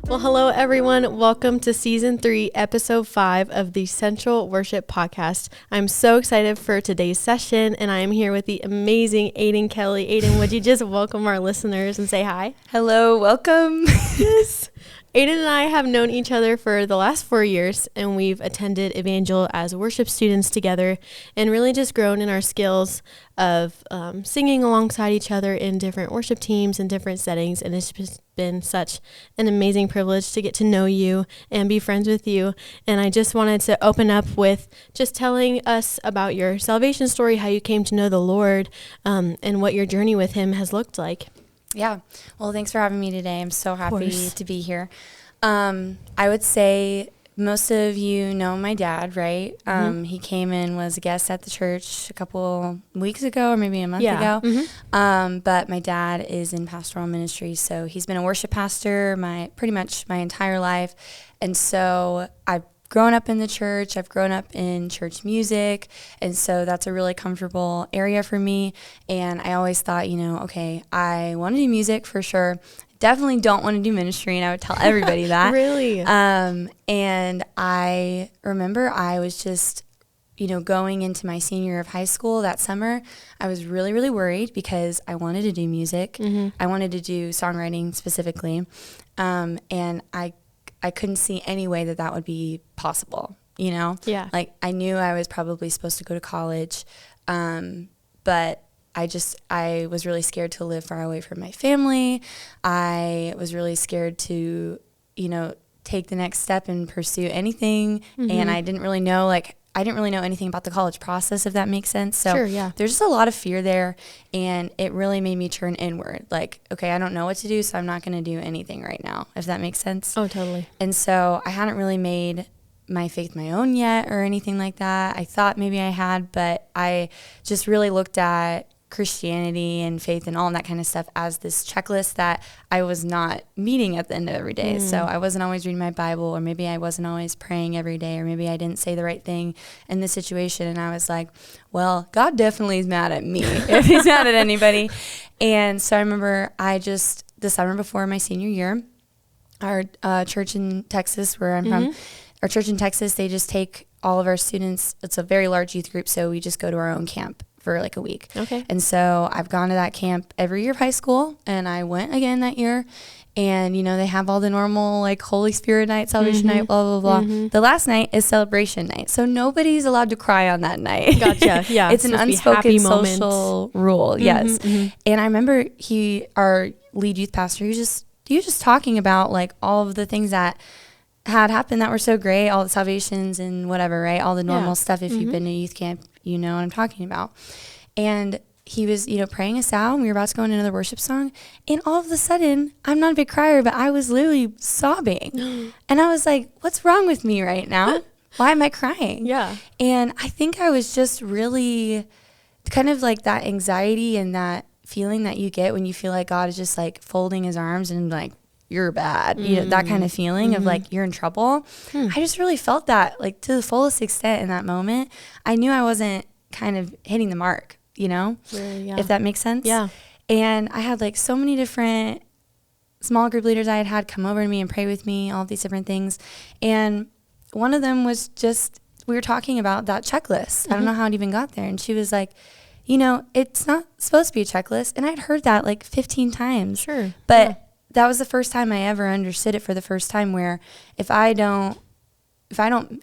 Well, hello, everyone. Welcome to Season 3, Episode 5 of the Central Worship Podcast. I'm so excited for today's session, and I am here with the amazing Aidan Kelley. Aidan, would you just welcome our listeners and say hi? Hello, welcome. Yes. Aidan and I have known each other for the last 4 years, and we've attended Evangel as worship students together and really just grown in our skills of singing alongside each other in different worship teams and different settings. And it's just been such an amazing privilege to get to know you and be friends with you. And I just wanted to open up with just telling us about your salvation story, how you came to know the Lord, and what your journey with him has looked like. Yeah. Well, thanks for having me today. I'm so happy to be here. I would say most of you know my dad, right? He came and was a guest at the church a couple weeks ago or maybe a month ago. But my dad is in pastoral ministry, so he's been a worship pastor pretty much my entire life. And so I've grown up in the church. I've grown up in church music. And so that's a really comfortable area for me. And I always thought, okay, I want to do music for sure. Definitely don't want to do ministry. And I would tell everybody that. Really? And I remember I was just, going into my senior year of high school that summer, I was really, really worried because I wanted to do music. I wanted to do songwriting specifically. And I couldn't see any way that would be possible, Yeah. Like I knew I was probably supposed to go to college, but I was really scared to live far away from my family. I was really scared to, take the next step and pursue anything. And I didn't really know, anything about the college process, if that makes sense. So there's just a lot of fear there, and it really made me turn inward. Like, okay, I don't know what to do, so I'm not going to do anything right now, if that makes sense. Oh, totally. And so I hadn't really made my faith my own yet or anything like that. I thought maybe I had, but I just really looked at Christianity and faith and all that kind of stuff as this checklist that I was not meeting at the end of every day. So I wasn't always reading my Bible, or maybe I wasn't always praying every day, or maybe I didn't say the right thing in this situation. And I was like, well, God definitely is mad at me if he's mad at anybody. And so I remember the summer before my senior year, our church in Texas, where I'm from, our church in Texas, they just take all of our students. It's a very large youth group, so we just go to our own camp for like a week. Okay. And so I've gone to that camp every year of high school, and I went again that year. And, they have all the normal, like, Holy Spirit night, salvation night, blah, blah, blah. The last night is celebration night. So nobody's allowed to cry on that night. Gotcha. Yeah. It's an unspoken social rule. Yes. And I remember our lead youth pastor, he was just talking about, like, all of the things that had happened that were so great, all the salvations and whatever, right? All the normal stuff. If you've been to youth camp, you know what I'm talking about. And he was, praying us out, and we were about to go into another worship song. And all of a sudden, I'm not a big crier, but I was literally sobbing. And I was like, what's wrong with me right now? Why am I crying? Yeah. And I think I was just really kind of like that anxiety and that feeling that you get when you feel like God is just like folding his arms and like, you're bad, that kind of feeling of like you're in trouble. I just really felt that like to the fullest extent in that moment. I knew I wasn't kind of hitting the mark, if that makes sense. Yeah. And I had like so many different small group leaders I had come over to me and pray with me, all these different things. And one of them was just, we were talking about that checklist. I don't know how it even got there. And she was like, it's not supposed to be a checklist. And I'd heard that like 15 times. Sure. But that was the first time I ever understood it for the first time, where if I don't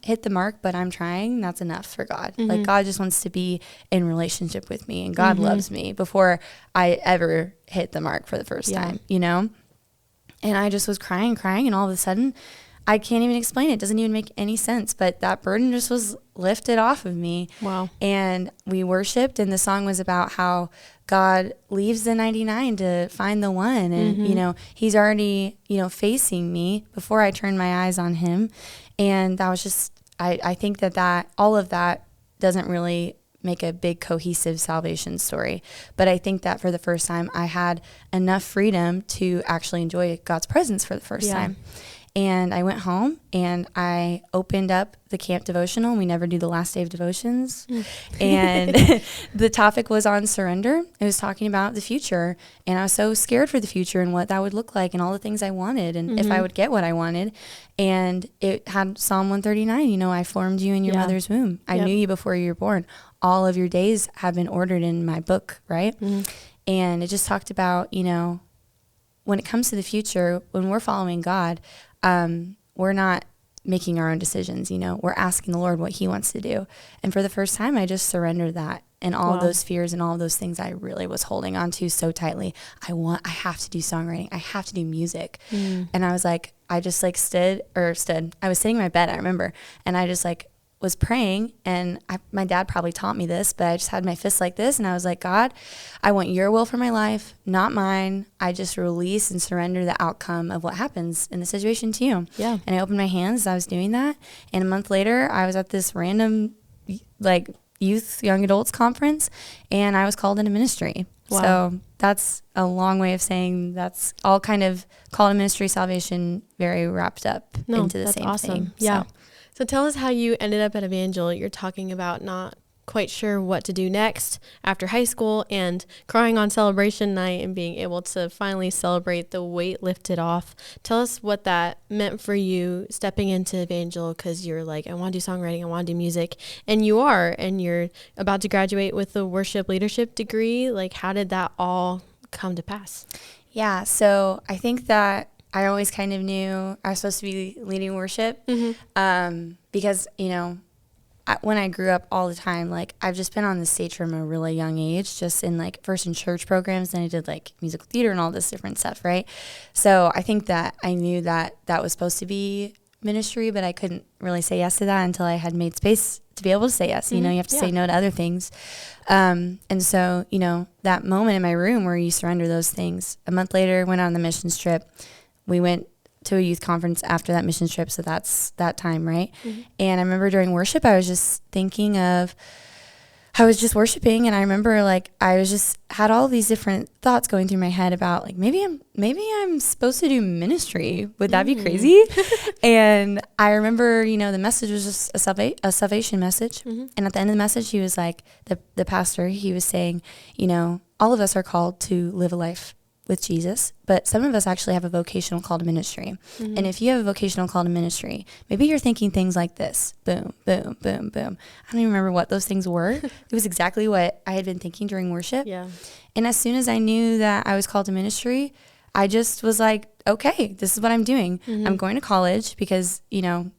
hit the mark, but I'm trying, that's enough for God. Like God just wants to be in relationship with me, and God loves me before I ever hit the mark for the first time, And I just was crying, and all of a sudden, I can't even explain it. It doesn't even make any sense, but that burden just was lifted off of me. Wow. And we worshiped, and the song was about how God leaves the 99 to find the one. And, he's already, facing me before I turn my eyes on him. And that was just, I think that all of that doesn't really make a big cohesive salvation story. But I think that for the first time, I had enough freedom to actually enjoy God's presence for the first time. And I went home and I opened up the camp devotional. We never do the last day of devotions. And the topic was on surrender. It was talking about the future. And I was so scared for the future and what that would look like and all the things I wanted and if I would get what I wanted. And it had Psalm 139, I formed you in your mother's womb. I knew you before you were born. All of your days have been ordered in my book, right? And it just talked about, when it comes to the future, when we're following God, we're not making our own decisions, we're asking the Lord what he wants to do. And for the first time, I just surrendered that and all of those fears and all of those things I really was holding on to so tightly. I have to do songwriting. I have to do music. And I was like, I just like stood. I was sitting in my bed, I remember, and I just like was praying, and my dad probably taught me this, but I just had my fist like this, and I was like, God, I want your will for my life, not mine. I just release and surrender the outcome of what happens in the situation to you. Yeah. And I opened my hands as I was doing that, and a month later, I was at this random like youth, young adults conference, and I was called into ministry. Wow. So that's a long way of saying that's all kind of call to ministry, salvation, very wrapped up into the same thing. Yeah. So tell us how you ended up at Evangel. You're talking about not quite sure what to do next after high school and crying on celebration night and being able to finally celebrate the weight lifted off. Tell us what that meant for you stepping into Evangel, because you're like, I want to do songwriting, I want to do music. And you are, and you're about to graduate with a worship leadership degree. Like, how did that all come to pass? Yeah, so I think that I always kind of knew I was supposed to be leading worship because, when I grew up all the time, like I've just been on the stage from a really young age, just in like first in church programs, then I did like musical theater and all this different stuff, right? So I think that I knew that that was supposed to be ministry, but I couldn't really say yes to that until I had made space to be able to say yes. You have to say no to other things. And so, that moment in my room where you surrender those things, a month later, went on the missions trip. We went to a youth conference after that mission trip, so that's that time, right? And I remember during worship, I was just thinking I was just worshiping, and I remember like I was just had all these different thoughts going through my head about like maybe I'm supposed to do ministry. Would that be crazy? And I remember the message was just a salvation message, and at the end of the message, he was like the pastor. He was saying, all of us are called to live a life with Jesus, but some of us actually have a vocational call to ministry. And if you have a vocational call to ministry, maybe you're thinking things like this, boom, boom, boom, boom. I don't even remember what those things were. It was exactly what I had been thinking during worship. Yeah. And as soon as I knew that I was called to ministry, I just was like, okay, this is what I'm doing. I'm going to college because, that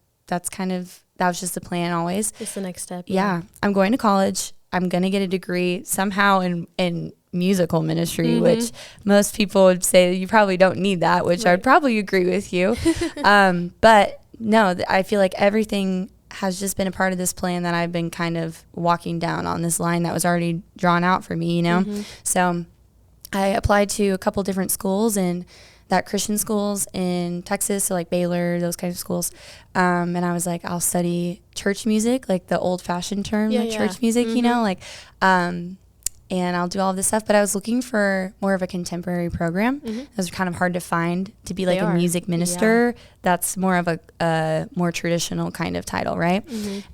was just the plan always. Just the next step. Yeah. I'm going to college. I'm going to get a degree somehow in musical ministry, which most people would say you probably don't need that, which I'd probably agree with you. But no, I feel like everything has just been a part of this plan that I've been kind of walking down on this line that was already drawn out for me, So I applied to a couple different schools and Christian schools in Texas, so like Baylor, those kinds of schools. And I was like, I'll study church music, like the old fashioned term, church music, and I'll do all of this stuff. But I was looking for more of a contemporary program. It was kind of hard to find to be like a music minister. Yeah. That's more of a more traditional kind of title, right?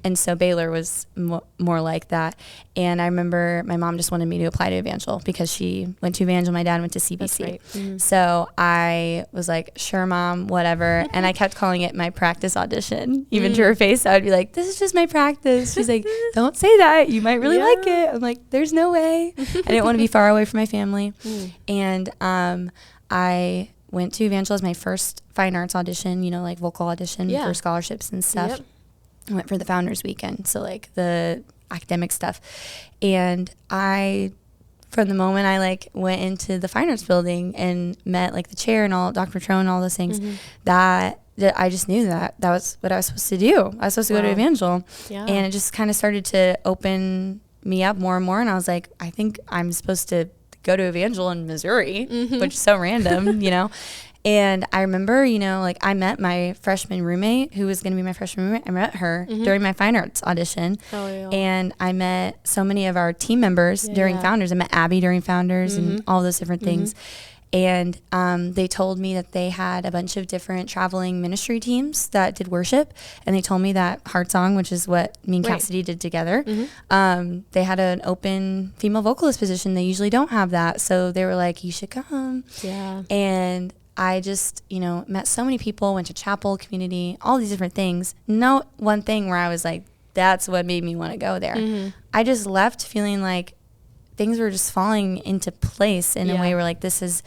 And so Baylor was more like that. And I remember my mom just wanted me to apply to Evangel because she went to Evangel. My dad went to CBC. That's right. So I was like, sure, Mom, whatever. And I kept calling it my practice audition. Even to her face, I would be like, this is just my practice. She's like, don't say that. You might really like it. I'm like, there's no way. I didn't want to be far away from my family. And I went to Evangel as my first fine arts audition, like vocal audition for scholarships and stuff. I went for the Founders Weekend, so like the academic stuff. And from the moment I went into the fine arts building and met like the chair and all, Dr. Patron and all those things, that I just knew that was what I was supposed to do. I was supposed to go to Evangel. And it just kind of started to open me up more and more. And I was like, I think I'm supposed to go to Evangel in Missouri, which is so random, And I remember, I met my freshman roommate who was going to be my freshman roommate. I met her during my fine arts audition. And I met so many of our team members during Founders. I met Abby during Founders and all those different things. And they told me that they had a bunch of different traveling ministry teams that did worship. And they told me that Heart Song, which is what me and Cassidy did together, they had an open female vocalist position. They usually don't have that. So they were like, you should come. Yeah. And I just, met so many people, went to chapel, community, all these different things. No one thing where I was like, that's what made me want to go there. I just left feeling like things were just falling into place in a way where like this is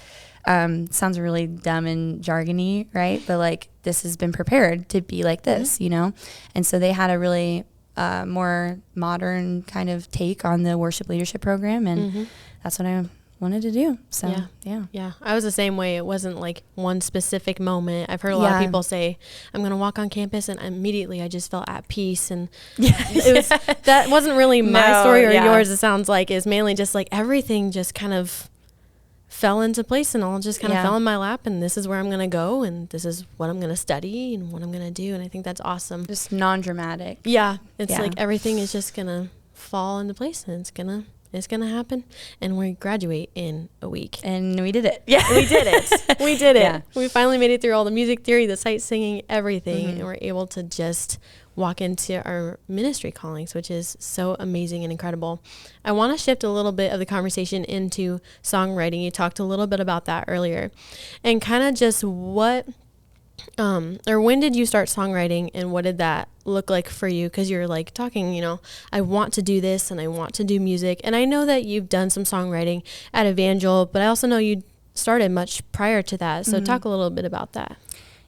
sounds really dumb and jargony, right? But like this has been prepared to be like this, And so they had a really more modern kind of take on the worship leadership program, and that's what I wanted to do. So yeah, I was the same way. It wasn't like one specific moment. I've heard a lot of people say, I'm gonna walk on campus, and immediately I just felt at peace. And that wasn't really my story or yours. It sounds like is mainly just like everything just kind of fell into place, and all just kind of fell in my lap, and this is where I'm gonna go, and this is what I'm gonna study and what I'm gonna do. And I think that's awesome. Just non-dramatic. It's like everything is just gonna fall into place, and it's gonna happen, and we graduate in a week. And we did it. We did it. We finally made it through all the music theory, the sight singing, everything, and we're able to just walk into our ministry callings, which is so amazing and incredible. I want to shift a little bit of the conversation into songwriting. You talked a little bit about that earlier, and kind of just what or when did you start songwriting, and what did that look like for you? Because you're like talking, I want to do this and I want to do music. And I know that you've done some songwriting at Evangel, but I also know you started much prior to that. So talk a little bit about that.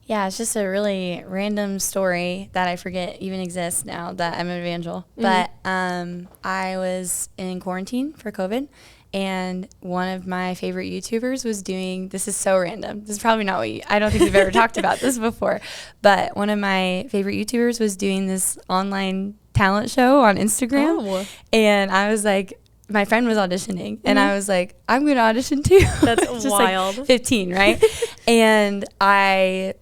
Yeah, it's just a really random story that I forget even exists now that I'm at Evangel. But I was in quarantine for COVID, and one of my favorite YouTubers was doing, this is so random. This is probably not what I don't think we've ever talked about this before, but one of my favorite YouTubers was doing this online talent show on Instagram. And I was like, my friend was auditioning, and I was like, I'm going to audition too. That's just wild. Like 15, right? And I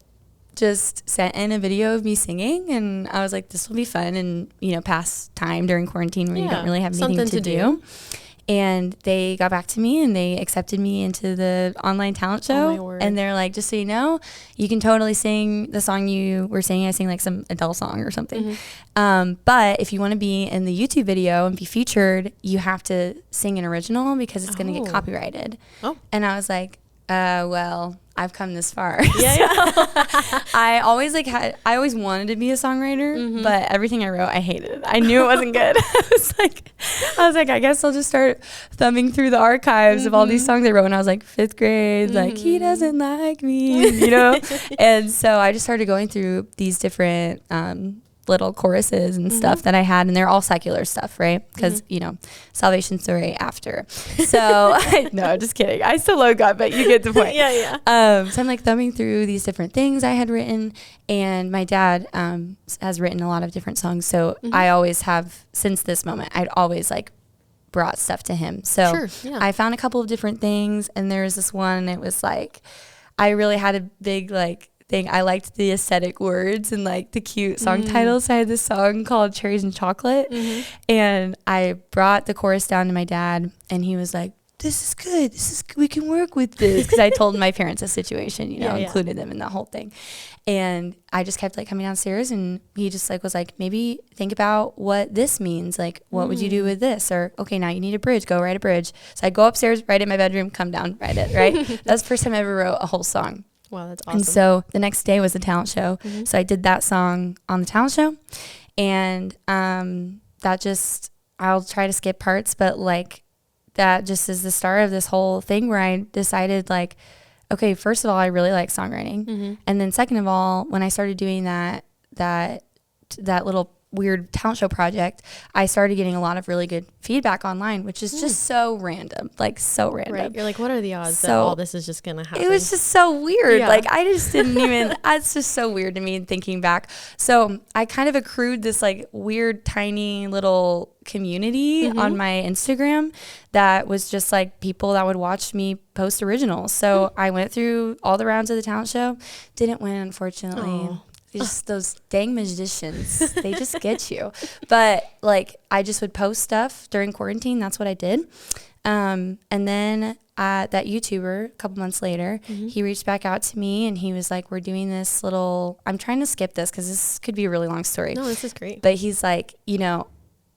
just sent in a video of me singing, and I was like, this will be fun and, pass time during quarantine when you don't really have anything to do. And they got back to me, and they accepted me into the online talent show. And they're like, just so you know, you can totally sing the song you were singing. I sing like some Adele song or something. But if you want to be in the YouTube video and be featured, you have to sing an original because it's going to get copyrighted. And I was like, well, I've come this far. I always wanted to be a songwriter, but everything I wrote, I hated. I knew it wasn't good. I was like, I guess I'll just start thumbing through the archives of all these songs I wrote when I was like 5th grade, like he doesn't like me, And so I just started going through these different little choruses and stuff that I had, and they're all secular stuff, right? Because salvation story after. So no, just kidding. I still love God, but you get the point. So I'm like thumbing through these different things I had written, and my dad has written a lot of different songs. So I always have, since this moment, I'd always like brought stuff to him. So I found a couple of different things, and there was this one. It was like I really had a big thing. I liked the aesthetic words and like the cute song titles. I had this song called Cherries and Chocolate, and I brought the chorus down to my dad, and he was like, this is good. We can work with this. Because I told my parents the situation, included them in the whole thing. And I just kept like coming downstairs, and he just like was like, maybe think about what this means. Like, what would you do with this? Or, okay, now you need a bridge. Go write a bridge. So I go upstairs, write it in my bedroom, come down, write it, right? That's the first time I ever wrote a whole song. Wow, that's awesome. And so the next day was the talent show. So I did that song on the talent show. And I'll try to skip parts, but like that just is the start of this whole thing where I decided like, okay, first of all, I really like songwriting. And then second of all, when I started doing that little weird talent show project, I started getting a lot of really good feedback online, which is just so random, like so random. Right. You're like, what are the odds that all this is just going to happen? It was just so weird. Like I just didn't even, it's just so weird to me thinking back. So I kind of accrued this like weird, tiny little community on my Instagram that was just like people that would watch me post originals. So I went through all the rounds of the talent show, didn't win, unfortunately. Just those dang magicians, they just get you. But like I just would post stuff during quarantine. That's what I did. And then that YouTuber, a couple months later, he reached back out to me and he was like, we're doing this little, I'm trying to skip this because this could be a really long story. No, this is great. But he's like,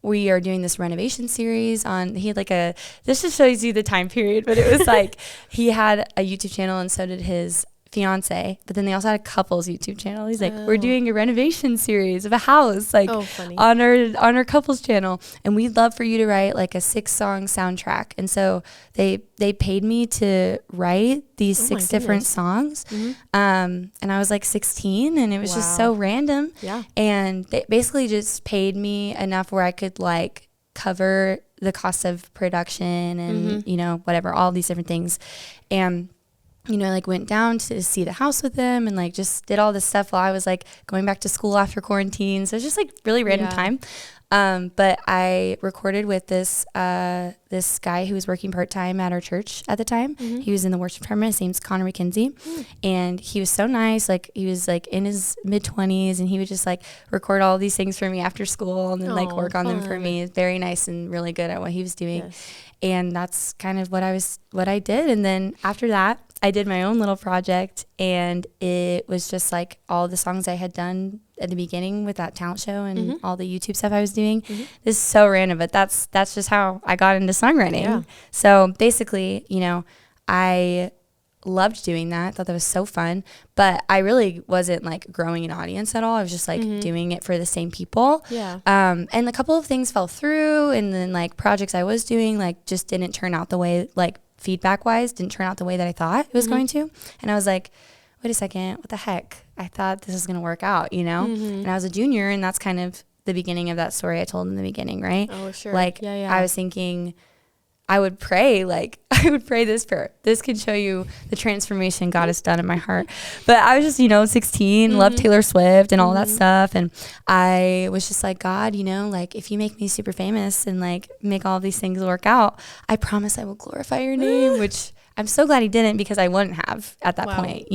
we are doing this renovation series on, he had like this just shows you the time period, but it was like, he had a YouTube channel and so did his fiance, but then they also had a couple's YouTube channel. He's like, we're doing a renovation series of a house, like on our couple's channel, and we'd love for you to write like a 6-song soundtrack. And so they paid me to write these 6 different songs. And I was like 16, and it was just so random. Yeah. And they basically just paid me enough where I could like cover the cost of production and whatever, all these different things. And like went down to see the house with them and like just did all this stuff while I was like going back to school after quarantine. So it's just like really random time. But I recorded with this guy who was working part-time at our church at the time. He was in the worship department. His name's Connor McKenzie. And he was so nice. Like he was like in his mid-20s and he would just like record all these things for me after school and then like work on them for me. Very nice and really good at what he was doing. Yes. And that's kind of what I did. And then after that, I did my own little project, and it was just like all the songs I had done at the beginning with that talent show and all the YouTube stuff I was doing. This is so random, but that's just how I got into songwriting. Yeah. So basically, I loved doing that. Thought that was so fun, but I really wasn't like growing an audience at all. I was just like doing it for the same people. Yeah. And a couple of things fell through, and then like projects I was doing like just didn't turn out the way, like feedback wise, didn't turn out the way that I thought it was going to. And I was like, wait a second, what the heck? I thought this was going to work out, And I was a junior, and that's kind of the beginning of that story I told in the beginning, right? Oh, sure. Like, I was thinking I would pray this prayer. This could show you the transformation God has done in my heart. But I was just, 16, loved Taylor Swift and all that stuff. And I was just like, God, like if you make me super famous and like make all these things work out, I promise I will glorify your name, which I'm so glad he didn't, because I wouldn't have at that point,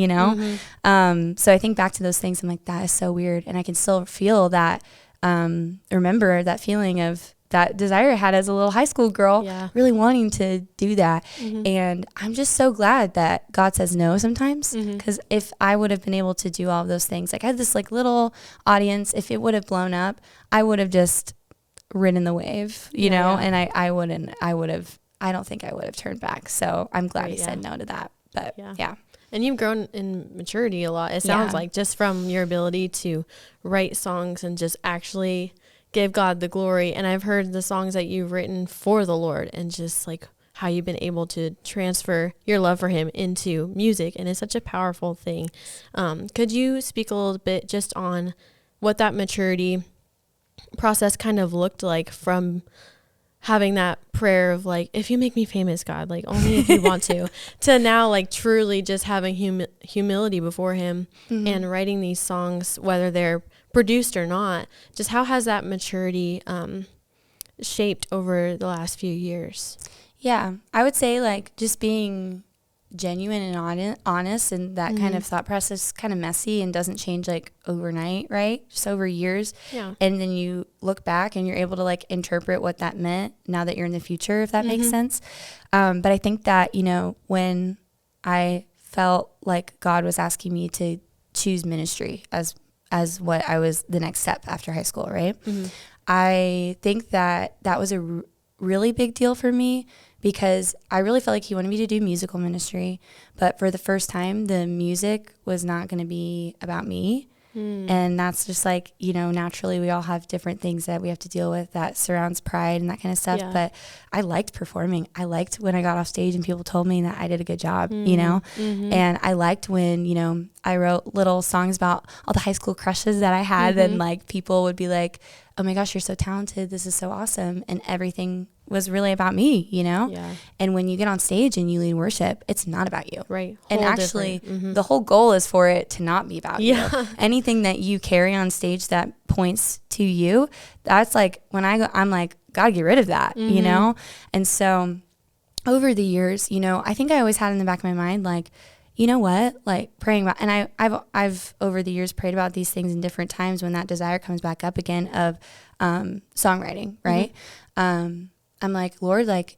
So I think back to those things. I'm like, that is so weird. And I can still feel that, remember that feeling of that desire I had as a little high school girl, really wanting to do that. And I'm just so glad that God says no sometimes, because if I would have been able to do all of those things, like I had this like little audience, if it would have blown up, I would have just ridden the wave, and I don't think I would have turned back. So I'm glad he said no to that. But yeah. And you've grown in maturity a lot. It sounds like, just from your ability to write songs and just actually give God the glory. And I've heard the songs that you've written for the Lord, and just like how you've been able to transfer your love for him into music. And it's such a powerful thing. Could you speak a little bit just on what that maturity process kind of looked like, from having that prayer of like, if you make me famous, God, like only if you want to now like truly just having humility before him and writing these songs, whether they're produced or not? Just how has that maturity shaped over the last few years? Yeah, I would say like just being genuine and honest, and that kind of thought process is kind of messy and doesn't change like overnight, right? Just over years. Yeah. And then you look back and you're able to like interpret what that meant now that you're in the future, if that makes sense. But I think that, when I felt like God was asking me to choose ministry as what I was, the next step after high school, right? I think that was a really big deal for me, because I really felt like he wanted me to do musical ministry, but for the first time, the music was not going to be about me. And that's just like, naturally we all have different things that we have to deal with that surrounds pride and that kind of stuff. Yeah. But I liked performing. I liked when I got off stage and people told me that I did a good job, and I liked when, I wrote little songs about all the high school crushes that I had, and like people would be like, oh my gosh, you're so talented. This is so awesome. And everything was really about me, Yeah. And when you get on stage and you lead worship, it's not about you. Right. And actually the whole goal is for it to not be about you. Anything that you carry on stage that points to you, that's like when I go, I'm like, God, get rid of that, And so over the years, I think I always had in the back of my mind, like, you know what, like praying about, and I've over the years prayed about these things in different times when that desire comes back up again of songwriting, right? I'm like, Lord, like,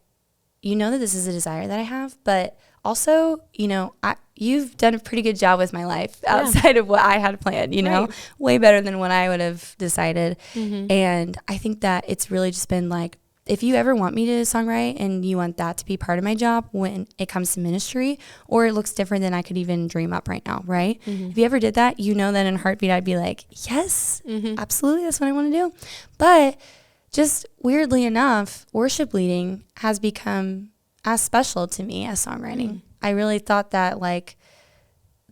you know that this is a desire that I have, but also, you know, you've done a pretty good job with my life outside of what I had planned, you know, way better than what I would have decided. And I think that it's really just been like, if you ever want me to songwrite and you want that to be part of my job when it comes to ministry, or it looks different than I could even dream up right now, right? If you ever did that, you know that in a heartbeat I'd be like, yes, absolutely, that's what I want to do. But just weirdly enough, worship leading has become as special to me as songwriting. I really thought that like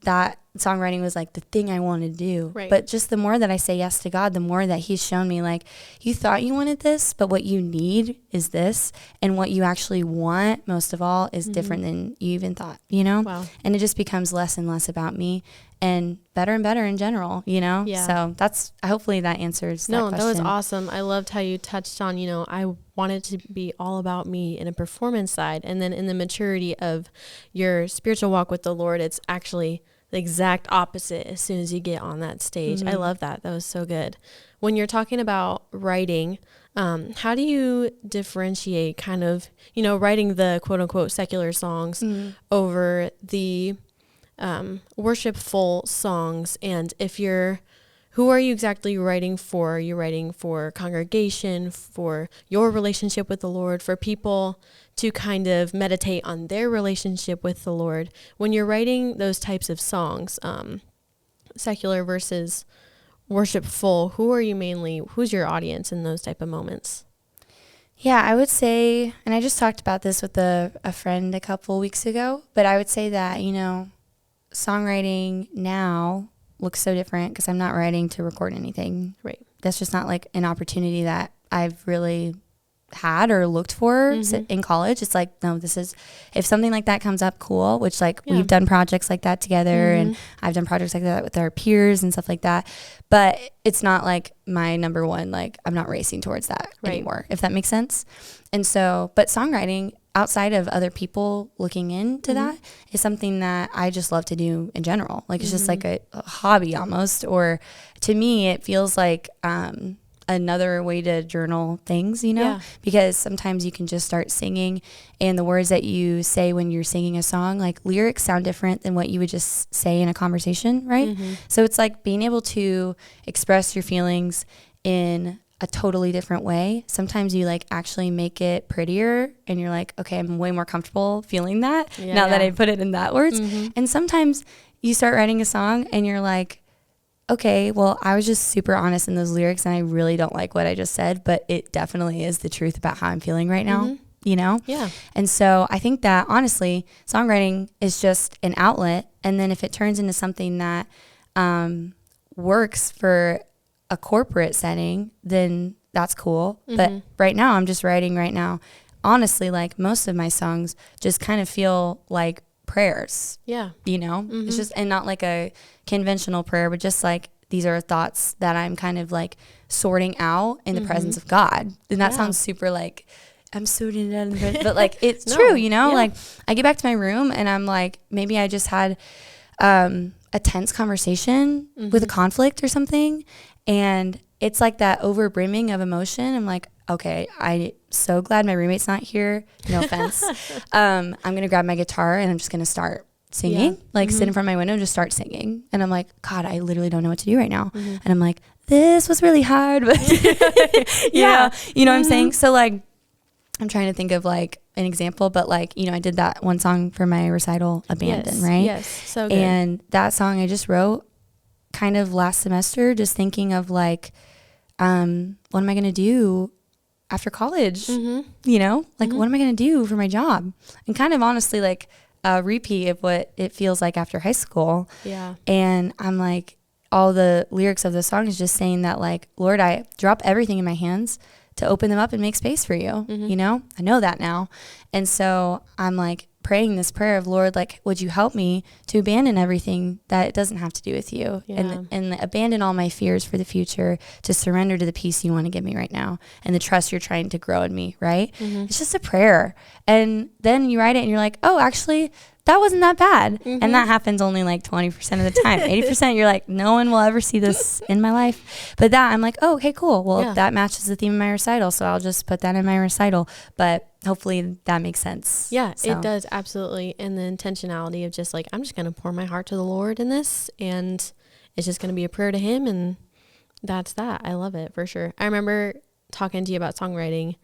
that songwriting was like the thing I wanted to do. But just the more that I say yes to God, the more that he's shown me like, you thought you wanted this, but what you need is this. And what you actually want most of all is different than you even thought, you know? And it just becomes less and less about me and better in general, you know? So that's, hopefully that answers that question. No, that was awesome. I loved how you touched on, you know, I wanted to be all about me in a performance side. And then in the maturity of your spiritual walk with the Lord, it's actually the exact opposite as soon as you get on that stage. I love that. That was so good. When you're talking about writing, how do you differentiate kind of, you know, writing the quote unquote secular songs over the worshipful songs? And who are you exactly writing for? Are you writing for congregation, for your relationship with the Lord, for people to kind of meditate on their relationship with the Lord? When you're writing those types of songs, secular versus worshipful, who's your audience in those type of moments? Yeah, I would say, and I just talked about this with a friend a couple weeks ago, but I would say that, you know, songwriting now looks so different because I'm not writing to record anything. That's just not like an opportunity that I've really had or looked for in college. It's like, no, this is, if something like that comes up, cool, which like we've done projects like that together and I've done projects like that with our peers and stuff like that, but it's not like my number one, like I'm not racing towards that anymore, if that makes sense. And so, but songwriting outside of other people looking into that is something that I just love to do in general. Like it's just like a hobby almost, or to me, it feels like, another way to journal things, you know, because sometimes you can just start singing and the words that you say when you're singing a song, like lyrics sound different than what you would just say in a conversation, right? So it's like being able to express your feelings in a totally different way. Sometimes you like actually make it prettier and you're like, okay, I'm way more comfortable feeling that now that I put it in that words. And sometimes you start writing a song and you're like, okay, well, I was just super honest in those lyrics and I really don't like what I just said, but it definitely is the truth about how I'm feeling right now, you know? And so I think that honestly, songwriting is just an outlet. And then if it turns into something that works for a corporate setting, then that's cool. But right now, I'm just writing right now. Honestly, like most of my songs just kind of feel like prayers, you know, it's just, and not like a conventional prayer, but just like these are thoughts that I'm kind of like sorting out in the presence of God. And that sounds super like I'm sorting it out in the presence, but like it's true, you know, like I get back to my room and I'm like, maybe I just had a tense conversation with a conflict or something, and it's like that overbrimming of emotion. I'm like, okay, I'm so glad my roommate's not here. No offense. I'm going to grab my guitar and I'm just going to start singing, like sit in front of my window and just start singing. And I'm like, God, I literally don't know what to do right now. And I'm like, this was really hard, but you know what I'm saying? So like, I'm trying to think of like an example, but like, you know, I did that one song for my recital, Abandon, right? Yes, so good. And that song I just wrote kind of last semester, just thinking of like, what am I going to do after college? You know, like what am I going to do for my job? And kind of honestly like a repeat of what it feels like after high school. And I'm like, all the lyrics of the song is just saying that like, Lord, I drop everything in my hands to open them up and make space for you. You know, I know that now. And so I'm like praying this prayer of, Lord, like, would you help me to abandon everything that it doesn't have to do with you, and abandon all my fears for the future, to surrender to the peace you want to give me right now and the trust you're trying to grow in me, right? It's just a prayer. And then you write it and you're like, oh, actually, that wasn't that bad. And that happens only like 20% of the time. 80% you're like, no one will ever see this in my life. But that I'm like, oh, okay, cool. Well, that matches the theme of my recital, so I'll just put that in my recital. But hopefully that makes sense. Yeah, it does, absolutely. And the intentionality of just like, I'm just going to pour my heart to the Lord in this, and it's just going to be a prayer to him, and that's that. I love it, for sure. I remember talking to you about songwriting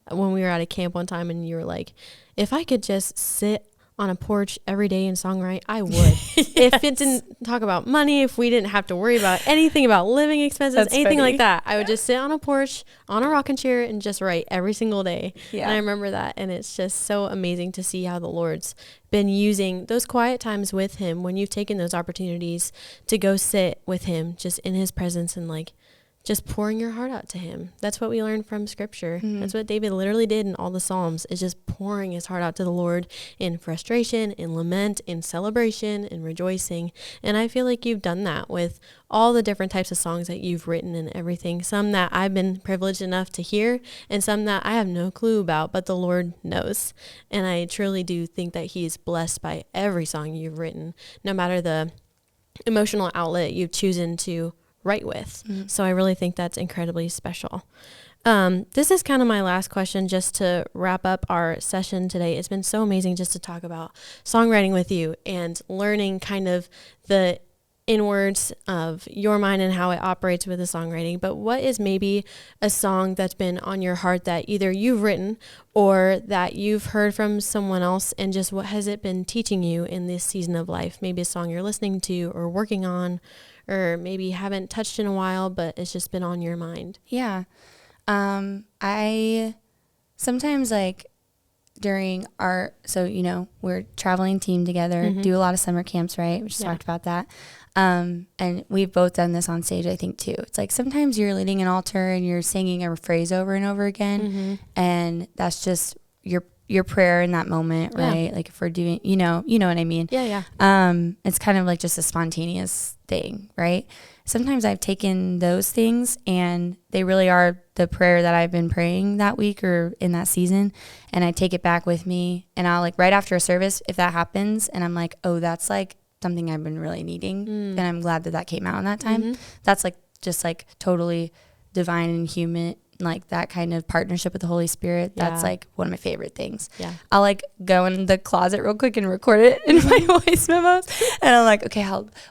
when we were at a camp one time, and you were like, if I could just sit on a porch every day and songwrite, I would. Yes. If it didn't talk about money, if we didn't have to worry about anything about living expenses, that's anything funny. Like that, I would just sit on a porch on a rocking chair and just write every single day. Yeah. And I remember that, and it's just so amazing to see how the Lord's been using those quiet times with him when you've taken those opportunities to go sit with him just in his presence and like just pouring your heart out to him. That's what we learned from scripture. Mm-hmm. That's what David literally did in all the Psalms, is just pouring his heart out to the Lord in frustration, in lament, in celebration, in rejoicing. And I feel like you've done that with all the different types of songs that you've written and everything. Some that I've been privileged enough to hear, and some that I have no clue about, but the Lord knows. And I truly do think that he is blessed by every song you've written, no matter the emotional outlet you've chosen to write with. Mm-hmm. So I really think that's incredibly special. This is kind of my last question just to wrap up our session today. It's been so amazing just to talk about songwriting with you and learning kind of the inwards of your mind and how it operates with the songwriting. But what is maybe a song that's been on your heart that either you've written or that you've heard from someone else, and just what has it been teaching you in this season of life? Maybe a song you're listening to or working on, or maybe haven't touched in a while, but it's just been on your mind. Yeah. I sometimes, like, during we're traveling team together, mm-hmm. do a lot of summer camps, right? We just talked about that. And we've both done this on stage, I think, too. It's like sometimes you're leading an altar and you're singing a phrase over and over again, mm-hmm. and that's just your prayer in that moment, right? Yeah. Like if we're doing, you know what I mean? Yeah. It's kind of like just a spontaneous thing, right? Sometimes I've taken those things and they really are the prayer that I've been praying that week or in that season, and I take it back with me, and I'll, like, right after a service, if that happens and I'm like, oh, that's like something I've been really needing, and I'm glad that came out in that time. Mm-hmm. That's like just like totally divine and human, like that kind of partnership with the Holy Spirit. That's like one of my favorite things. Yeah. I'll like go in the closet real quick and record it in my voice memos, and I'm like, okay,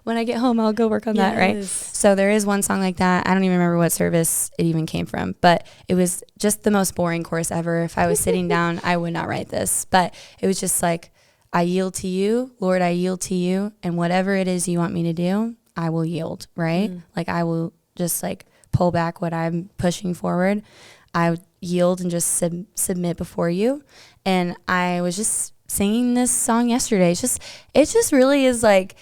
when I get home, I'll go work on that, right? So there is one song like that. I don't even remember what service it even came from, but it was just the most boring chorus ever. If I was sitting down, I would not write this, but it was just like, I yield to you, Lord, I yield to you, and whatever it is you want me to do, I will yield, right? Like I will just like pull back what I'm pushing forward. I yield and just submit before you. And I was just singing this song yesterday. It just really is like,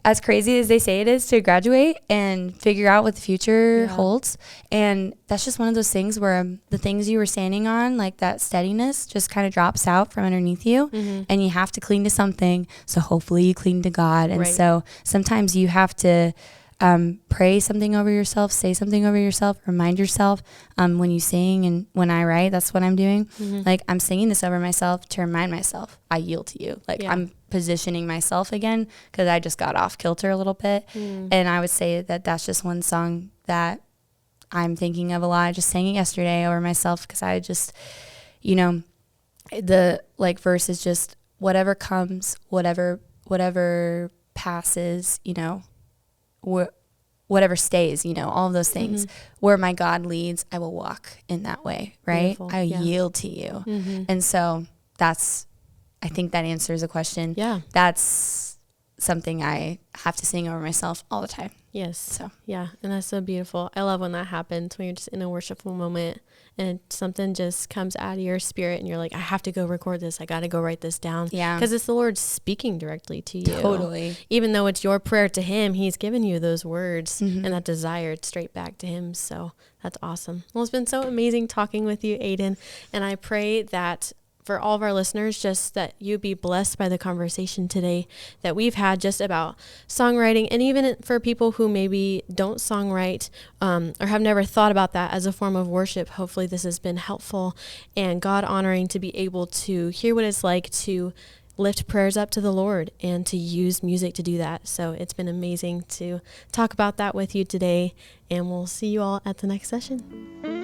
as crazy as they say it is to graduate and figure out what the future holds. And that's just one of those things where the things you were standing on, like that steadiness, just kind of drops out from underneath you, and you have to cling to something. So hopefully you cling to God. And so sometimes you have to pray something over yourself, say something over yourself, remind yourself when you sing and when I write. That's what I'm doing. Like I'm singing this over myself to remind myself I yield to you. Like I'm positioning myself again because I just got off kilter a little bit. And I would say that that's just one song that I'm thinking of a lot. I just sang it yesterday over myself because I just, the like verse is just whatever comes, whatever passes, whatever stays, all of those things. Where my God leads, I will walk in that way, right? Beautiful. I yield to you. And so I think that answers the question. Yeah. That's something I have to sing over myself all the time. Yes. So yeah, and that's so beautiful. I love when that happens, when you're just in a worshipful moment and something just comes out of your spirit and you're like, I have to go record this. I got to go write this down. Yeah. Because it's the Lord speaking directly to you. Totally. Even though it's your prayer to him, he's given you those words and that desire straight back to him. So that's awesome. Well, it's been so amazing talking with you, Aidan. And I pray that for all of our listeners, just that you be blessed by the conversation today that we've had just about songwriting, and even for people who maybe don't songwrite or have never thought about that as a form of worship. Hopefully this has been helpful and God honoring to be able to hear what it's like to lift prayers up to the Lord and to use music to do that. So it's been amazing to talk about that with you today, and we'll see you all at the next session.